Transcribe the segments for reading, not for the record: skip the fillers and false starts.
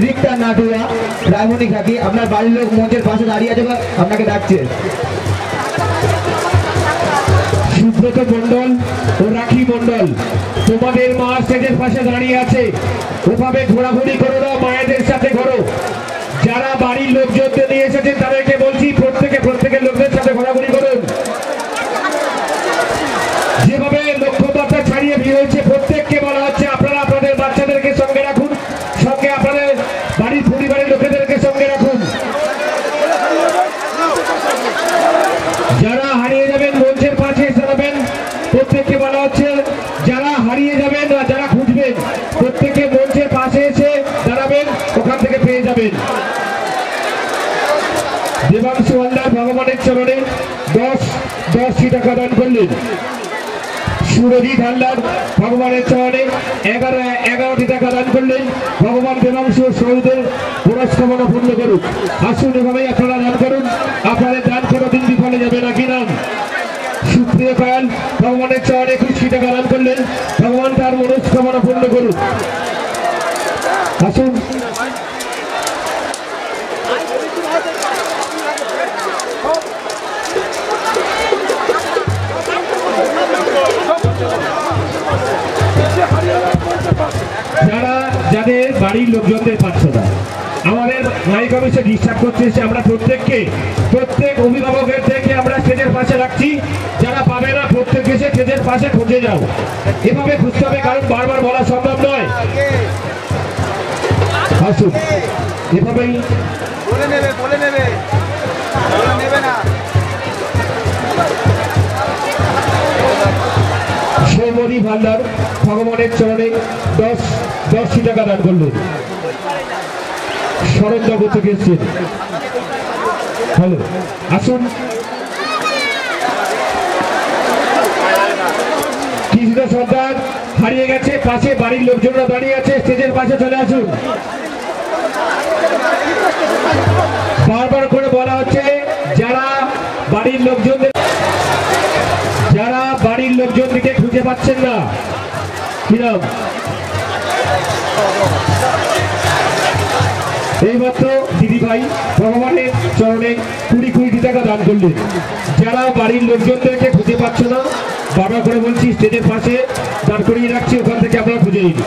রিক্তা নাটুয়া রায়মণি খাকি আপনার বাড়ির লোক মঞ্চের পাশে দাঁড়িয়ে আছে, আপনাকে ডাকছে। সুব্রত মন্ডল ও রাখি মন্ডল, তোমাদের মা স্টেজের পাশে দাঁড়িয়ে আছে, ওভাবে ঘোরাঘুরি করো না, মায়েদের সাথে ঘোরো। যারা বাড়ির লোকজনদের নিয়ে এসেছেন তাদেরকে বলছি প্রত্যেকের লোকদের সাথে ঘোরাঘুরি করুন। যেভাবে লক্ষ্যমাত্রা ছাড়িয়ে ভিড় হয়েছে, প্রত্যেককে বলা হচ্ছে আপনারা আপনাদের বাচ্চাদেরকে সঙ্গে রাখুন, সঙ্গে আপনাদের বাড়ির পরিবারের লোকেদেরকে সঙ্গে রাখুন। যারা হারিয়ে যাবেন মঞ্চের পাশে এসে দাঁড়াবেন, প্রত্যেককে বলা হচ্ছে যারা হারিয়ে যাবেন বা যারা খুঁজবেন প্রত্যেকে মঞ্চের পাশে এসে দাঁড়াবেন, ওখান থেকে পেয়ে যাবেন। দেবাংশু হালদার ভগবানের চরণে 10টি টাকা দান করলেন। সুরজিৎ হালদার ভগবানের চরণে 11টি টাকা দান করলেন। ভগবান দেবাংশু শহীদের পুরস্কামনা পূর্ণ করুক। আসুন এভাবেই আপনারা দান করুন, আপনাদের দান কোনোদিন বিফলে যাবে না। কি নাম? সুপ্রিয় পায়াল ভগবানের চরণে 21টি টাকা দান করলেন। ভগবান তার মনস্কামনা পূর্ণ করুক। আসুন যাদের বাড়ির লোকজনদের পাচ্ছে না, আমাদের নায়িকা অফিসে ডিস্টার্ব করতে এসে আমরা প্রত্যেক অভিভাবকের থেকে আমরা স্টেজের পাশে রাখছি। যারা পাবে না প্রত্যেক এসে স্টেজের পাশে খুঁজে যাও, এভাবে খুঁজতে হবে, কারণ বারবার বলা সম্ভব নয়। আসুন এভাবেই বলে নেবে না। সৌমদী ভান্ডার ভগবানের চরণে 10টি টাকা দান করলেন। শরৎবাবু থেকে এসছেন। হ্যালো, আসুন। কৃষ্ণ সর্দার হারিয়ে গেছে, পাশে বাড়ির লোকজনরা দাঁড়িয়ে আছে, স্টেজের পাশে চলে আসুন। বারবার করে বলা হচ্ছে যারা বাড়ির লোকজনকে খুঁজে পাচ্ছেন না, কিরম এইমাত্র দিদিভাই ভগবানের চরণে 20 টাকা দান করলেন। যারা বাড়ির লোকজনদেরকে খুঁজে পাচ্ছে না, বারবার করে বলছি স্টেজের পাশে দান করিয়ে রাখছি, ওখান থেকে আপনারা খুঁজে নিন।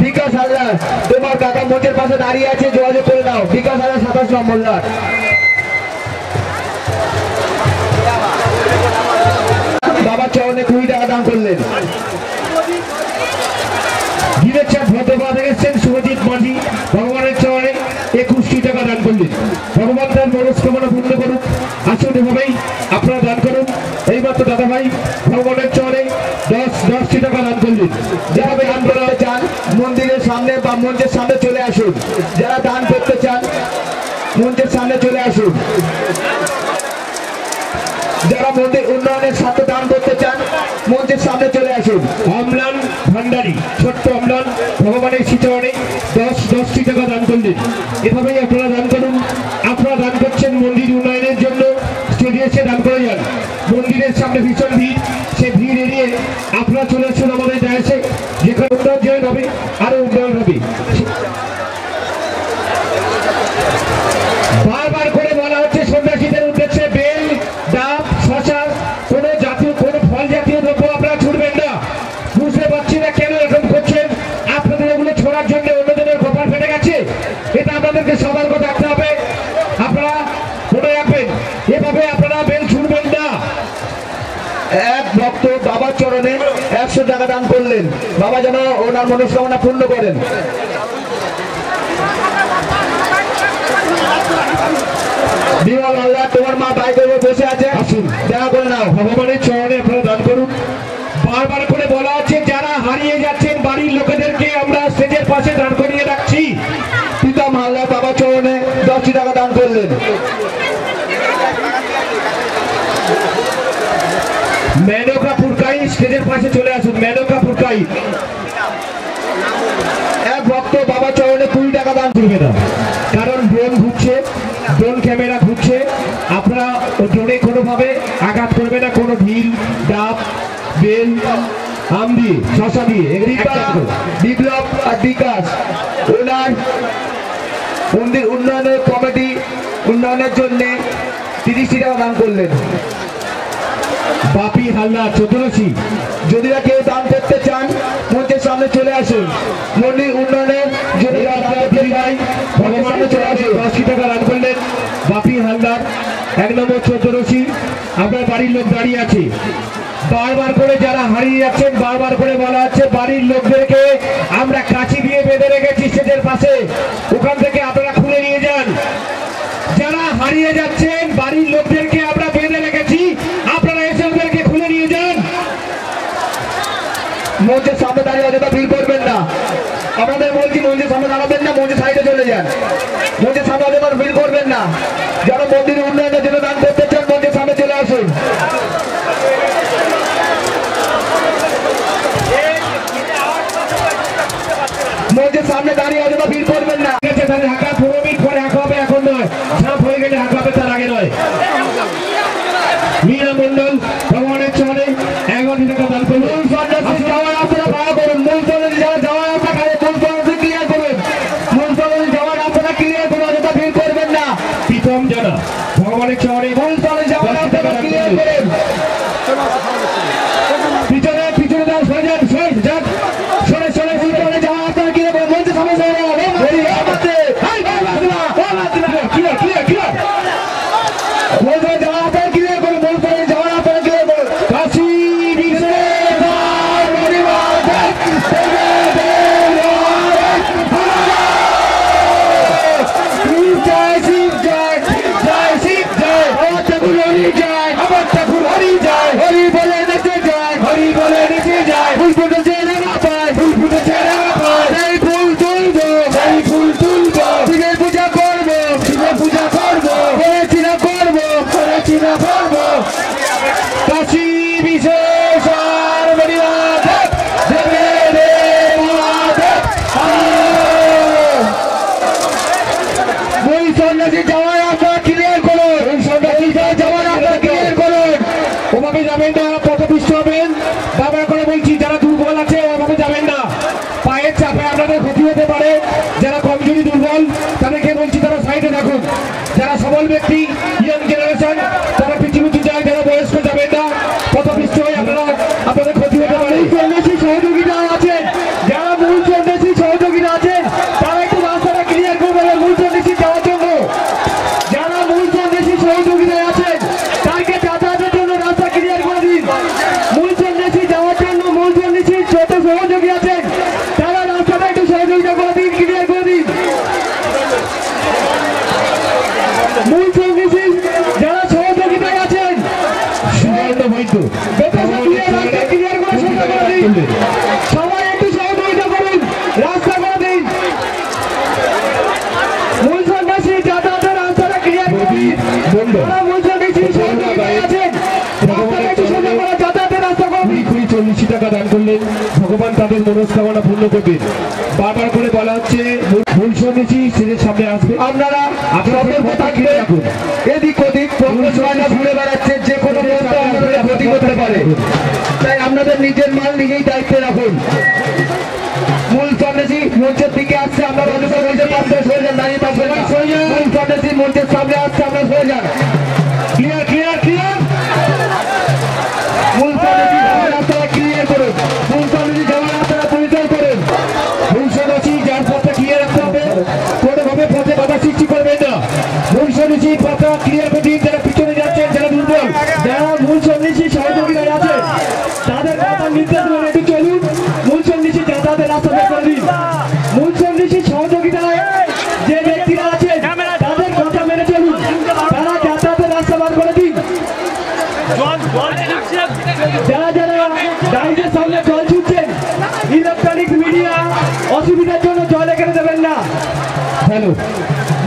বিকাশ হালদার তোমার কাকা মঞ্চের পাশে দাঁড়িয়ে আছে, যোগাযোগ করে দাও। বিকাশ হালদার 27 নম্বর লাট। বাবার চরণে 20 টাকা দান করলেন। সুরজিৎ মাঝি ভগবানের চরণে 21টি টাকা দান করলেন। ভগবান তার মনস্কামনা পূর্ণ করুন। আসুন এভাবেই আপনারা দান করুন। এইমাত্র দাদা ভাই ভগবানের চরণে 10টি টাকা দান করলেন। যারা দান করতে চান মন্দিরের সামনে বা মঞ্চের সামনে চলে আসুন। যারা দান করতে চান মঞ্চের সামনে চলে আসুন। যারা মন্দির উন্নয়নের সাথে দান করতে চান মঞ্চের সামনে চলে আসুন। অম্লান ভান্ডারী, ছোট্ট অম্লান ভগবানের শ্রীচরণে 10টি টাকা দান করলেন। এভাবেই আপনারা দান করুন। আপনারা দান করছেন মন্দির উন্নয়নের জন্য, স্টেজে এসে দান করে যান। মন্দিরের সামনে ভীষণ ভিড়, সে ভিড় এড়িয়ে আপনারা চলে আসুন আমাদের ডায়াসে, যেখানে উন্নয়ন হবে, আরো উন্নয়ন হবে। বারবার করে বলা হচ্ছে সন্ন্যাসীদের উদ্দেশ্যে বেল, ডাব, শশা, কোনো ফল জাতীয় দ্রব্য আপনারা ছুটবেন না। বুঝতে পারছি না কেন এরকম করছেন। আপনাদের এগুলো ছোড়ার জন্য অন্যজনের কপাল ফেটে গেছে, এটা আপনাদেরকে সতর্ক থাকতে হবে। আপনারা মনে রাখবেন, এভাবে আপনারা বেল ছুটবেন না। এক ভক্ত বাবার চরণে 100 টাকা দান করলেন। বাবা যেন ওনার মনস্কামনা পূর্ণ করেন। বিমল হালদার তোমার মা বাইকের উপর বসে আছে, আসুন দেখা করে নাও। ভগবানের চরণে আপনারা দান করুন। বারবার করে বলা হচ্ছে যারা হারিয়ে যাচ্ছেন বাড়ির লোকেদেরকে আমরা স্টেজের পাশে দাঁড় করিয়ে রাখছি। প্রীতম হালদার বাবা চরণে 10টি টাকা দান করলেন। মেনকা পুরকাই স্টেজের পাশে চলে আসুন। মেনকা পুরকাই এক ভক্ত বাবা চরণে 20 টাকা দান করবে না, কারণ ড্রোন ঘুরছে, ড্রোন ক্যামেরা ঘুরছে। আপনারা ড্রোনে কোনোভাবে আঘাত করবে না, কোনো ঢিল, ডাব, বেল, আম দিয়ে, শশা দিয়ে বিপ্লব আর বিকাশ ওনার মন্দির উন্নয়নের কমিটি উন্নয়নের জন্য 30টি টাকা দান করলেন। বাপি হালদার চতুরশী, যদি কেউ দান করতে চান মঞ্চের সামনে চলে আসুন। মন্দির উন্নয়নের যদি ভগবানের চলে আসুন। 10 টাকা দান করলেন বাপি হালদার, 1 নম্বর চতুরশী। আপনার বাড়ির লোক দাঁড়িয়ে আছে। বারবার করে যারা হারিয়ে যাচ্ছেন বারবার করে বলা হচ্ছে বাড়ির লোকদেরকে আমরা কাছি দিয়ে বেঁধে রেখেছি স্টেজের পাশে, ওখান থেকে আপনারা খুলে নিয়ে যান। যারা হারিয়ে যাচ্ছেন বাড়ির লোকদেরকে আমরা বেঁধে রেখেছি, আপনারা এসে ওদেরকে খুলে নিয়ে যান। মঞ্চের সামনে দাঁড়িয়ে অযথা ভিড় করবেন না। আপনাদের বলছি মঞ্চের সামনে দাঁড়াবেন না, মঞ্চের সাইডে চলে যান। মঞ্চের সামনে অযথা ভিড় করবেন না। যারা মন্দির উন্নয়নের জন্য দান করতে চান মঞ্চের সামনে চলে আসুন। মঞ্চের সামনে দাঁড়িয়ে অযথা ভিড় করবেন না। ঠিক আছে, তাহলে হাঁকা 15 মিনিট পরে হাঁকা হবে, এখন নয়। ঝাঁপ হয়ে গেলে হাঁকা হবে, তার আগে নয়। মীরা মন্ডল ভগবানের চরণে 11 টাকা দান করুন। মূল সন্ন্যাসী যাওয়ার আপনারা ভাড়া করুন। মূল সন্ন্যাসী যারা যাওয়ার আপনারা মূল সন্ন্যাসী ক্লিয়ার করুন। মূল সন্ন্যাসী যাওয়ার আপনারা ক্লিয়ার করুন, অযথা ভিড় করবেন না। প্রীতম জানা ভগবানের চরণে মূল সন্ন্যাসী যাওয়ার আপনারা ক্লিয়ার করুন। পিছনে পিছনে দাও, সরে যান, সরে যান, সরে সরে মূল সন্ন্যাসী যাওয়ার আপনারা ক্লিয়ার করুন। মঞ্চের সামনে চলে যান। Clear clear clear. মূল সন্ন্যাসী যাওয়ার আপনারা ক্লিয়ার করুন। মূল সন্ন্যাসী যাওয়ার আপনারা ক্লিয়ার করুন। কাশী ওভাবে যাবেন না, পথপিষ্ট হবেন। বারবার করে বলছি যারা দুর্বল আছে ওভাবে যাবেন না, পায়ের চাপে আপনাদের ক্ষতি হতে পারে। যারা কমজোরি দুর্বল তাদেরকে বলছি তারা সাইডে থাকুন। যারা সবল ব্যক্তি ইয়ং জেনারেশন তারা পিছু যায়, যারা বয়স্ক যাবেন না, পথপিষ্ট হয়ে আপনারা আপনাদের ক্ষতি হতে পারে। সন্ন্যাসী সহযোগিতা আছেন, যারা মূল সন্ন্যাসী সহযোগিতা আছেন তারা একটু রাস্তাটা ক্লিয়ার করবে মূল সন্ন্যাসী যাওয়ার জন্য। যারা মূল সন্ন্যাসী সহযোগিতায় আছেন তাকে যাতায়াতের জন্য রাস্তা ক্লিয়ার করে দিন। মূল সন্ন্যাসী যাওয়ার জন্য মূল সন্ন্যাসীর যত সহযোগী আছেন তারা রাস্তাটা একটু সহযোগিতা করে দিন, ক্লিয়ার করে দিন। মূল সন্ন্যাসী যারা সহযোগিতায় আছেন সুবর্ণ বৈদ্য ক্লিয়ার করে দিন। সবাই একটু সহযোগিতা করুন, রাস্তা করে দিন। মূল সন্ন্যাসী যাতায়াতের রাস্তাটা ক্লিয়ার করে দিন। যারা মূল সন্ন্যাসী সহযোগিতায় আছেন রাস্তাটা একটু সোজা করে যাতায়াতের রাস্তা করে দিন। 40 টাকা দান করলেন, ভগবান তাদের মনস্কামনা পূর্ণ করবেন। বারবার করে বলা হচ্ছে মূল সন্ন্যাসী স্টেজের সামনে আসবে, আপনারা আপনাদের কথা কিনে রাখুন। এদিক ওদিক ঘুরে বেড়াচ্ছে, যে কোনো মুহূর্তে আপনাদের ক্ষতি করতে পারে, তাই আপনাদের নিজের মাল নিজেই দায়িত্বে রাখুন। মূল সন্ন্যাসী মঞ্চের দিকে আসছে, আপনারা মঞ্চের পাশে সরে যান, দাঁড়িয়ে পাশে মূল সন্ন্যাসী মঞ্চের সামনে আসছে, আপনারা সরে যান। Clear clear clear. মূল সন্ন্যাসী যাওয়ার রাস্তাটা ক্লিয়ার করুন। মূল সন্ন্যাসী যাওয়ার রাস্তাটা পরিচয় করুন। মূল সন্ন্যাসী যার পথে ক্লিয়ার রাখতে হবে, কোনোভাবে পথে বাধা সৃষ্টি করবেন না। মূল সন্ন্যাসী পথটা ক্লিয়ার করে দিন। যারা পিছনে যাচ্ছেন, যারা দুর্বল, যারা মূল সন্ন্যাসী সহযোগিতায় আছে তাদের কথা নির্দেশ মেনে একটু চলুন। মূল সন্ন্যাসী যাতায়াতের রাস্তা বের করে দিন। মূল সন্ন্যাসী সহযোগিতায় যে ব্যক্তিরা আছেন তাদের কথা মেনে চলুন, তারা যাতায়াতের রাস্তা বার করে দিন। যারা যারা ডাইজের সামনে জল ছুটছেন, ইলেকট্রনিক মিডিয়া অসুবিধার জন্য জল এখানে দেবেন না। হ্যালো,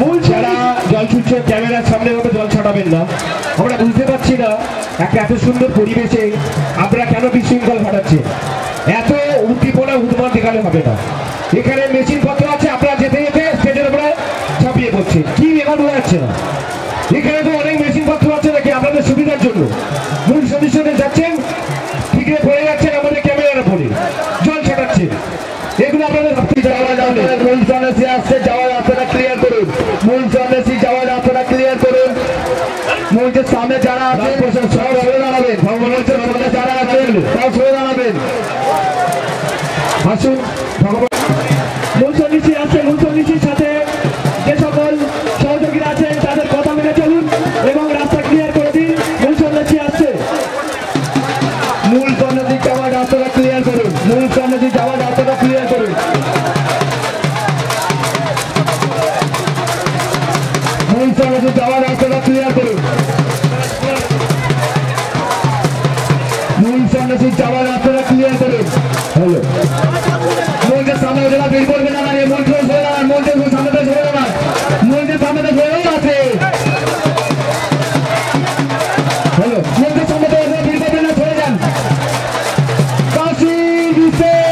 মূল যারা জল ছুটছে ক্যামেরার সামনে ভাবে জল ছাড়াবেন না। আমরা বুঝতে পারছি না একটা এত সুন্দর পরিবেশে আমরা কেন বিশৃঙ্খল ঘটাচ্ছি। এত উদ্দীপনা উদ্মান দেখালে হবে না। এখানে মেশিন পত্র আছে, আপনারা যেতে যেতে স্টেজের উপরে ছাপিয়ে পড়ছেন, কি এবার বোঝা যাচ্ছে না। এখানে তো অনেক মেশিন পত্র আছে নাকি আপনাদের সুবিধার জন্য। মূল সদস্যদের যাচ্ছেন, ঠিকরে পড়ে যাচ্ছেন আমাদের ক্যামেরার উপরে, জল ছাড়াচ্ছেন। এগুলো আপনাদের ভাবতে যাওয়া যাবে। মূল সন্ন্যাসী আসছে, যাওয়ার রাস্তাটা ক্লিয়ার করুন। মূল সন্ন্যাসী যাওয়ার রাস্তাটা ক্লিয়ার করুন। মূলদের সামনে যারা আছেন সব সরে দাঁড়াবেন। ভগবানের সামনে যারা আছেন সব সরে দাঁড়াবেন। আসুন ভগবান। মূল সন্ন্যাসী আসছে, মূল সন্ন্যাসীর সাথে যে সকল সহযোগীরা আছেন তাদের কথা মেনে চলুন এবং রাস্তা ক্লিয়ার করে দিন। মূল সন্ন্যাসী আসছে। মূল সন্ন্যাসী যাওয়ার রাস্তাটা ক্লিয়ার করুন। মূল সন্ন্যাসী যাওয়ার রাস্তাটা ক্লিয়ার করুন। মূল সন্ন্যাসী যাওয়ার রাস্তাটা ক্লিয়ার করুন। মূল সন্ন্যাসী যাওয়ার রাস্তাটা ক্লিয়ার করুন। হ্যালো, মূলকে সামনে ওরা বের করবে না, মানে মূলকে সরে দাঁড়ান। মূলকে সামনে তো সরে দাঁড়ান। মূলকে সামনে তো সরেই আছে। হ্যালো, মূলকে সামনে তো ওরা বের করবে না, সরে যান। কাশী বিশেষ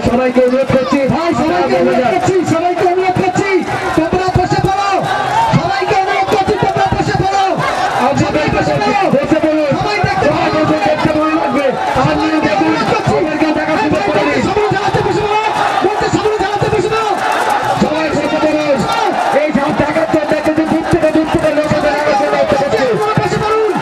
সবাইকে অনুরোধ করছি, সবাইকে অনুরোধ করছি তোমরা বসে পড়ো। সবাইকে অনুরোধ করছি তোমরা বসে পড়ো। বসে পড়ো, সবাই দেখতে ভালো লাগবে। সবাই বসে পড়ো। এই সব দেখার জন্য দূর থেকে লোক বসে পড়ুন।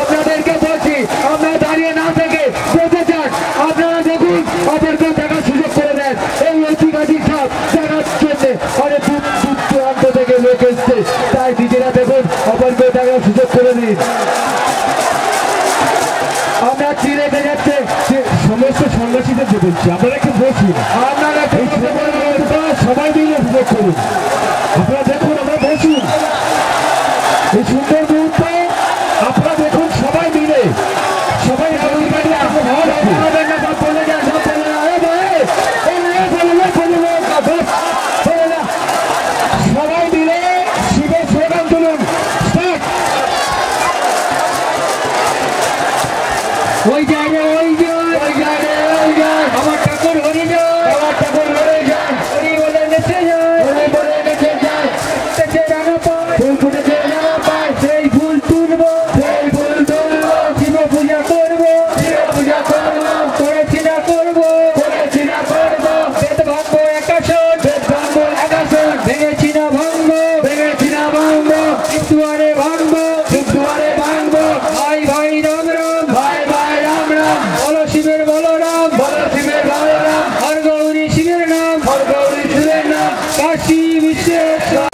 আপনাদেরকে বলছি আপনারা দাঁড়িয়ে না থেকে বসে যান। আপনারা দেখুন অপরকে দেখার সুযোগ করে দেন। এই ঐতিহাসিক সাপ দেখার জন্য অনেক দূর দূরান্ত থেকে লোক এসছে, তাই নিজেরা দেখুন অপরকে দেখার সুযোগ করে দিন। আমরা চিনে যাচ্ছে সমস্ত সন্ন্যাসীদের যে বলছি আপনারা একটু বসুন, আপনারা সবাই মিলে উপভোগ করুন। আপনারা দেখুন, আমরা বসুন, এই সুন্দর মুহূর্ত আপনারা দেখুন সবাই মিলে, সবাই সবাই মিলে শিবের স্লোগান তুলুন। ওই জায়গায় আমার ঠাকুর হরি যায়, আমার ঠাকুর হরি যায়, হরি বলে নেচে যায়, হরি বলে নেচে যায়, নেচে জানা পায়, ফুল ফুটেছে জানা পায়, সেই ফুল তুলবো, সেই ফুল তুলবো, শিব পূজা করবো, শিব পূজা করবো, করেছি না করবো, করেছি না করবো, বেদ ভাঙবো একাশন, বেদ ভাঙবো একাশন, ভেঙেছি না ভাঙবো, ভেঙেছি না ভাঙবো, দুয়ারে ভাঙবো, দুয়ারে ভাঙবো, ভাই ভাই রাম রাম, ভাই ভাই রাম রাম, বলো শিবের বলো রাম, বলো শিবের বলো রাম, হর গৌরী শিবের নাম, হর গৌরী শিবের নাম, কাশী বিশ্বেশ্বর।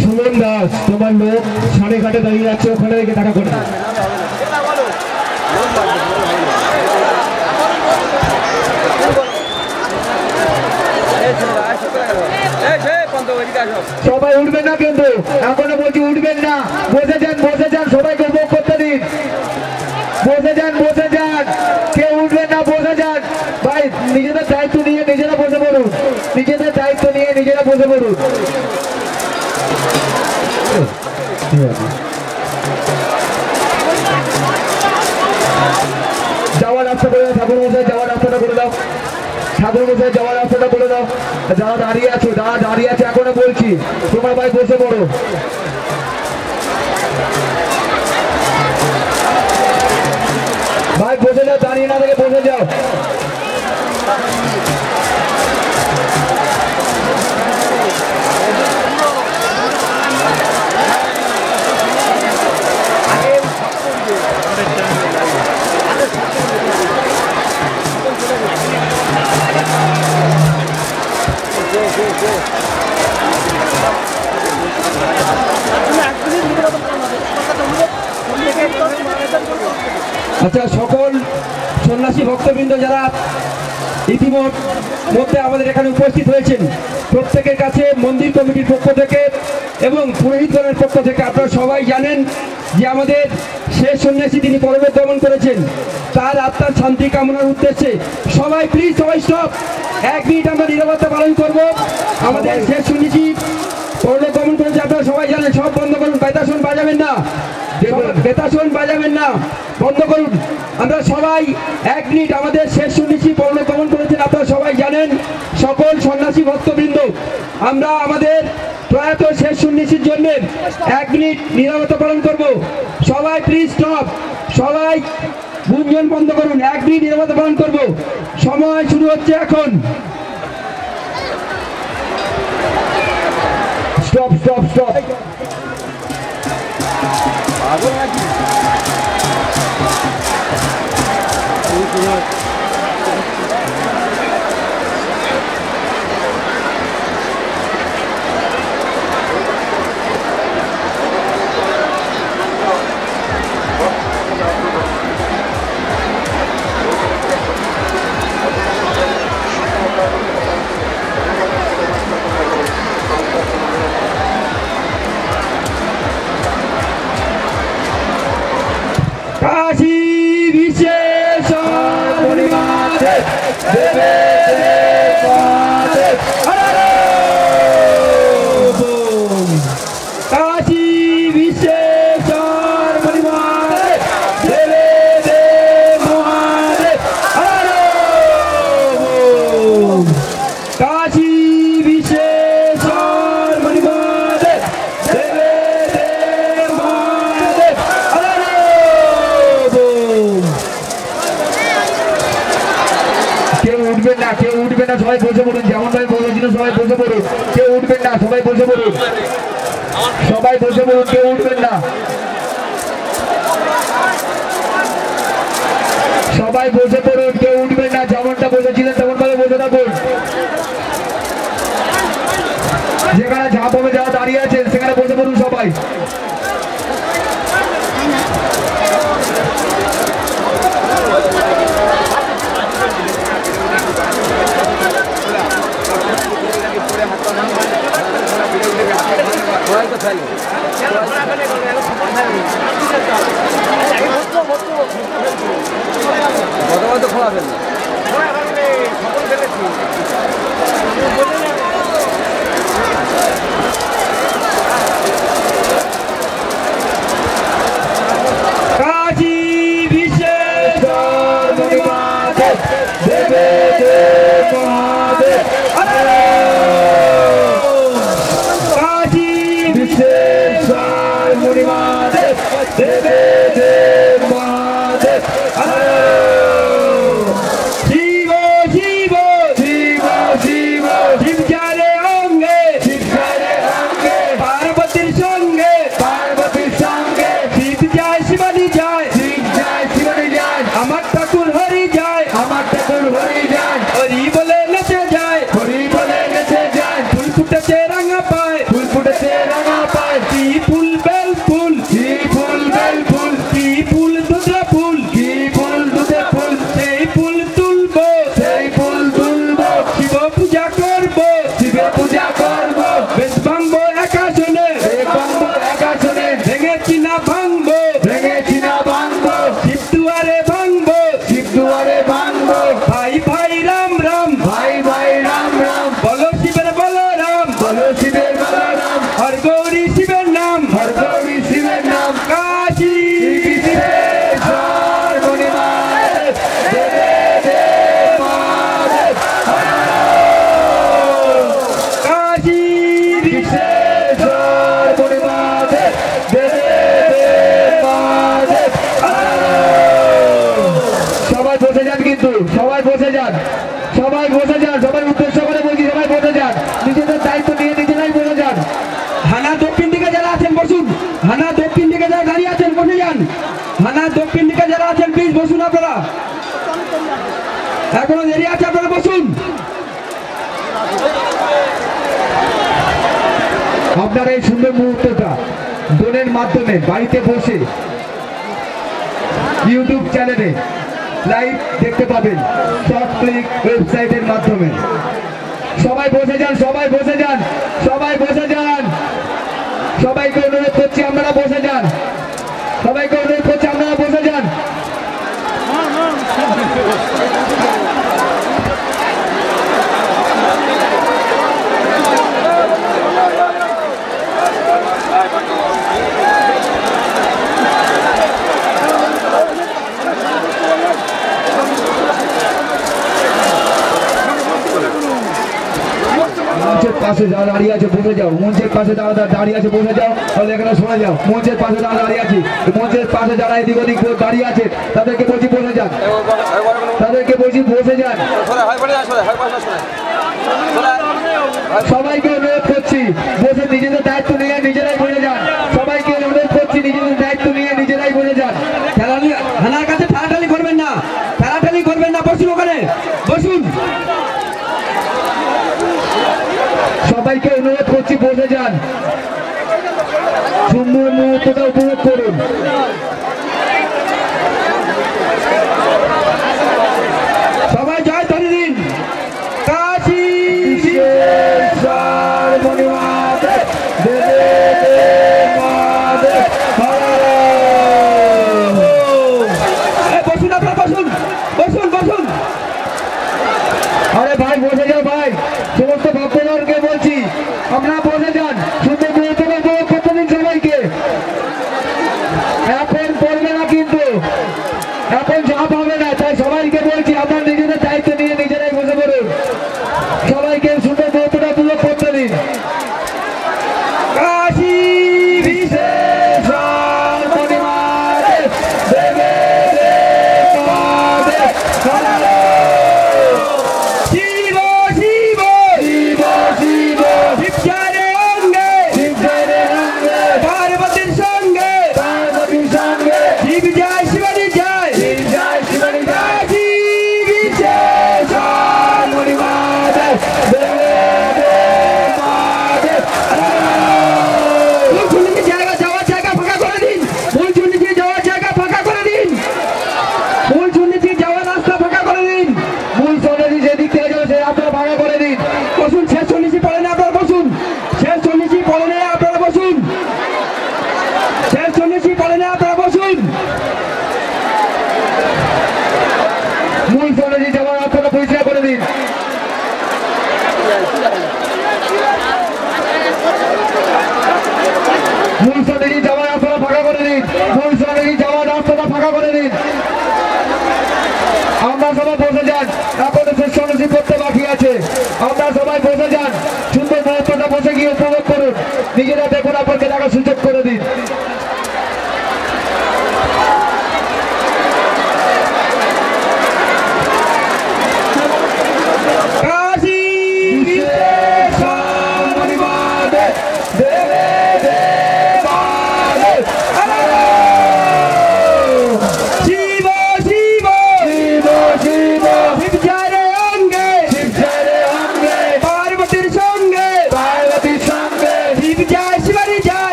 সুমন দাস, তোমার লোক সাড়ে ঘাটে দাঁড়িয়ে আছে, ওখানে রেখে দেখা করে। সবাই উঠবেন না কিন্তু, এখনো বলছি উঠবেন না, বসে যান, সবাইকে উপভোগ করতে দিন, বসে যান, কেউ উঠবেন না, বসে যান। ভাই নিজেদের দায়িত্ব নিয়ে নিজেরা বসে পড়ুন, নিজেদের দায়িত্ব নিয়ে নিজেরা বসে পড়ুন। যাওয়ার রাস্তা করে দাও, ঠাকুর মশাই যাওয়ার রাস্তাটা করে দাও, ঠাকুর মশাই যাওয়ার রাস্তাটা করে দাও। যারা দাঁড়িয়ে আছে এখনো বলছি তোমরা ভাই বসে পড়ো। ভাই বসে যাও, দাঁড়িয়ে না থেকে বসে যাও। আচ্ছা, সকল সন্ন্যাসী ভক্তবৃন্দ যারা ইতিমধ্যে আমাদের এখানে উপস্থিত হয়েছেন, প্রত্যেকের কাছে মন্দির কমিটির পক্ষ থেকে এবং পুরোহিতগণের পক্ষ থেকে আপনারা সবাই জানেন যে আমাদের শেষ সন্ন্যাসী তিনি পরলোক গমন করেছেন, তার আত্মার শান্তি কামনার উদ্দেশ্যে সবাই প্লিজ সবাই স্টপ, 1 মিনিট আমরা নীরবতা পালন করব। আমাদের শেষ সন্ন্যাসী পরলোক গমন করেছে, আপনারা সবাই জানেন, সব বন্ধ করুন, বেতাসন বাজাবেন না, বেতাসন বাজাবেন না, বন্ধ করুন। আমরা সবাই 1 মিনিট, আমাদের শেষ সন্ন্যাসী পরলোক গমন করেছেন, আপনারা সবাই জানেন, সকল সন্ন্যাসী ভক্তবৃন্দ আমরা আমাদের প্রয়াত শেষ সন্ন্যাসীর জন্য 1 মিনিট নীরবতা পালন করব। সবাই প্লিজ স্টপ, সবাই গুঞ্জন বন্ধ করুন, 1 মিনিট নীরবতা পালন করব। সময় শুরু হচ্ছে এখন। Stop stop stop. কাশী বিশ্বেশ্বর পরিমাতে দেবে কাশী বিশ্বেশ্বর পরিমাতে দেবে মহাদেব কাশী বিশ্বেশ্বর পরিমাতে দেবে মহাদেব কেউ উঠবেন না, সবাই বসে পড়ুন, যেমন ভাই সবাই বসে পড়ুন, কেউ উঠবেন না, সবাই বসে পড়ুন, সবাই বসে পড়ুন, কেউ উঠবেন না, সবাই বসে পড়ুন, কেউ উঠবেন না, যেমনটা বসেছিলেন তেমন ভাবে বসে থাকুন। যেখানে ঝাঁপ হবে যারা দাঁড়িয়ে আছেন সেখানে বসে পড়ুন সবাই। খোলা ফেলবে কাজী বিশেশ্বর মহাদেব দেবে মহাদেব, কাজী বিশেশ্বর মহাদেব দেবে মহাদেব, শিব শিব শিব শিব শিব জানে অঙ্গে, শিব জানে অঙ্গে পার্বতীর সঙ্গে, পার্বতীর সঙ্গে শিব যায় শিবানী যায়, শিব যায় শিবানী যায়, আমার ঠাকুর হরি যায়, আমার ঠাকুর হরি যায়, হরি বলে নেচে যায়, হরি বলে নেচে যায়, ফুল ফুটেছে রাঙা পায়, ফুল ফুটেছে রাঙা পায়, কি ফুল বেল ফুল, কি ফুল বেল ফুল, কি ফুল দুধে ফুল, কি ফুল দুধে ফুল, সেই ফুল তুলবো, সেই ফুল তুলবো, শিব পূজা করবো, শিব পূজা করবো, বেশ ভাঙবো একাশনে, ভাঙবো একাশনে, ভেঙেছি না ভাঙবো, ভেঙেছি না ভাঙবো, শিব দুয়ারে ভাঙবো, শিব দুয়ারে ভাঙবো, ভাই ভাই রাম রাম, ভাই ভাই রাম রাম, বলো শিবের বলো রাম, বলো শিবের বলো রাম, হর গৌরী শিবের নাম, হর গৌরী শিবের নাম, কাশী বিশেশ্বর মহাদেব দেবে মহাদেব, কাশী বিশেশ্বর মহাদেব দেবে মহাদেব। সবাই বসে যান, কিন্তু সবাই বসে যান, সবাই বসে যান, সবাই উদ্দেশ্য করে বলছি সবাই বসে যান, নিজেদের দায়িত্ব নিয়ে নিজেরাই বসে যান। হানা দক্ষিণ দিকে যারা আছেন বসুন, হানা দক্ষিণ দিকে যারা দাঁড়িয়ে আছেন বসে যান, হানা দক্ষিণ দিকে যারা আছেন প্লিজ বসুন, আপনারা এখনো দেরি আছে, আপনারা বসুন। আপনার এই সুন্দর মুহূর্তটা ড্রোনের মাধ্যমে বাড়িতে বসে ইউটিউব চ্যানেলে লাইভ দেখতে পাবেন, শর্ট ক্লিক ওয়েবসাইটের মাধ্যমে। সবাই বসে যান, সবাই বসে যান, সবাই বসে যান, সবাইকে অনুরোধ করছি আপনারা বসে যান, সবাইকে অনুরোধ করছি আপনারা বসে যান। মঞ্চের পাশে যারা দাঁড়িয়ে আছে বসে যাও, মঞ্চের পাশে যারা দাঁড়িয়ে আছে বসে যাও, তাহলে এখানে শোনা যাও। মঞ্চের পাশে যারা দাঁড়িয়ে আছে, মঞ্চের পাশে যারা এদিক ওদিক দাঁড়িয়ে আছে তাদেরকে বলছি বসে যান, তাদেরকে বলছি বসে যান। সবাইকে অনুরোধ করছি বসে নিজেদের দায়িত্ব নিয়ে নিজেরাই বসে যান, সবাইকে অনুরোধ করছি নিজেদের দায়িত্ব নিয়ে নিজেরাই বসে যান। থানার কাছে ঠেলাঠালি করবেন না, ঠেলাঠালি করবেন না, বসুন ওখানে বসুন। সবাইকে অনুরোধ করছি বসে যান, সুন্দর মুহূর্তটা উপভোগ করুন। সবাই জয় ধরে দিন, কাশী বিশেশ্বর মহাদেব দেবে মহাদেব। বসুন আপনারা, বসুন বসুন বসুন। আরে ভাই বসে যাও ভাই, সমস্ত ভক্তগণকে বলছি আপনারা বসে যান, সুন্দর মুহূর্তটা উপভোগ করতে দিন সবাইকে। এখন পড়বে না, কিন্তু এখন ঝাঁপ হবে না, তাই সবাইকে বলছি আপনার নিজেদের দায়িত্ব নিয়ে নিজেরাই বসে পড়ুন, সবাইকে সুন্দর মুহূর্তটা উপভোগ করতে দিন। কাশী বিশেশ্বর মহাদেব দেবে মহাদেব, শিব শিব শিব ফাঁকা করে দিন। আমরা সবাই বসে যান, এখন সন্ন্যাসী করতে বাকি আছে। আমরা সবাই বসে যান, সুন্দর মুহূর্তটা বসে গিয়ে উপভোগ করুন। নিজেরা দেখুন, আপনাকে দেখার সুযোগ করে দিন।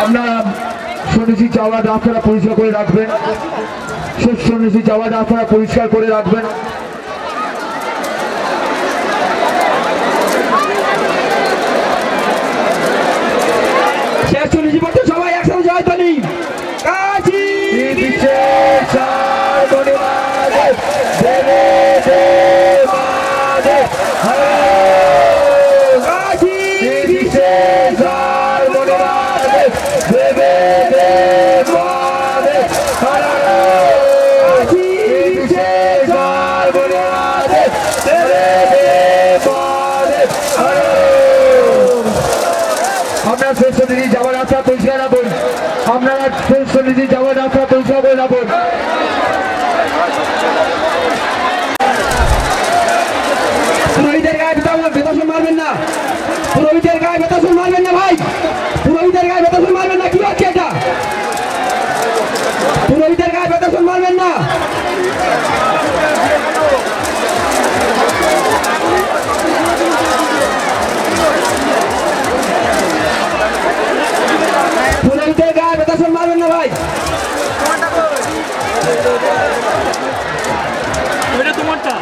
আপনারা সন্ন্যাসী যাওয়ার রাস্তাটা পরিষ্কার করে রাখবেন। শেষ সন্ন্যাসী যাওয়ার রাস্তাটা পরিষ্কার করে রাখবেন। শেষ সন্ন্যাসী বলতে সবাই একসাথে জয় তালি। কাশী বিশ্বনাথ ধন্যবাদ দেবে দেবাদে কাশী বিশ্বনাথ ধন্যবাদ দেবে দেবাদে কাশী বিশ্বনাথ ধন্যবাদ দেবে দেবাদে। আপনারা শ্রেষ্ঠ দিদি যাওয়ার রাস্তা পরিষ্কার রাখুন। আপনারা শ্রেষ্ঠ দিদি যাওয়ার রাস্তা পরিষ্কার করে রাখুন। পুরোহিতের গায়ে বেতাসন মারবেন না, পুরোহিতের গায়ে বেতাসন মারবেন না ভাই, পুরোহিতের গায়ে বেতাসন মারবেন না। কি হচ্ছে এটা? পুরোহিতের গায়ে বেতাসন মারবেন না। পুরোহিতের গায়ে বেতাসন মারবেন না ভাই। তোমারটা